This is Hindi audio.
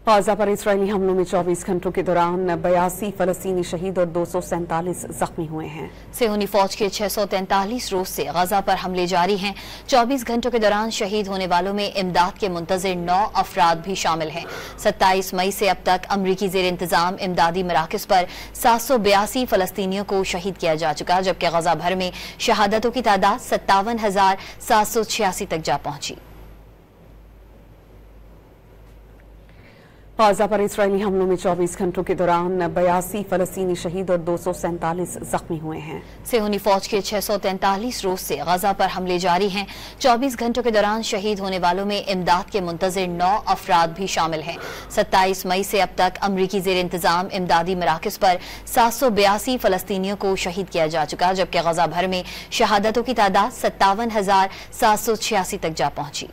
गाजा पर इस्राएली हमलों में 24 घंटों के दौरान 82 फलस्तीनी शहीद और 247 जख्मी हुए हैं। सेहूनी फौज के 643 रोज से गाजा पर हमले जारी हैं। 24 घंटों के दौरान शहीद होने वालों में इमदाद के मुंतजिर 9 अफराद भी शामिल हैं। 27 मई से अब तक अमरीकी जेर इंतजाम इमदादी मराकज पर 782 फलस्तीनियों को शहीद किया जा चुका, जबकि गाजा भर में शहादतों की तादाद 57,786 तक जा पहुंची। गाजा पर इस्राएली हमलों में 24 घंटों के दौरान 82 फलस्तीनी शहीद और 247 जख्मी हुए हैं। सेहूनी फौज के 643 रोज से गाजा पर हमले जारी हैं। 24 घंटों के दौरान शहीद होने वालों में इमदाद के मुंतजिर 9 अफराद भी शामिल हैं। 27 मई से अब तक अमरीकी जेर इंतजाम इमदादी मराकज पर 782 फलस्तीनियों को शहीद किया जा चुका, जबकि गाजा भर में शहादतों की तादाद 57,786 तक जा पहुंची।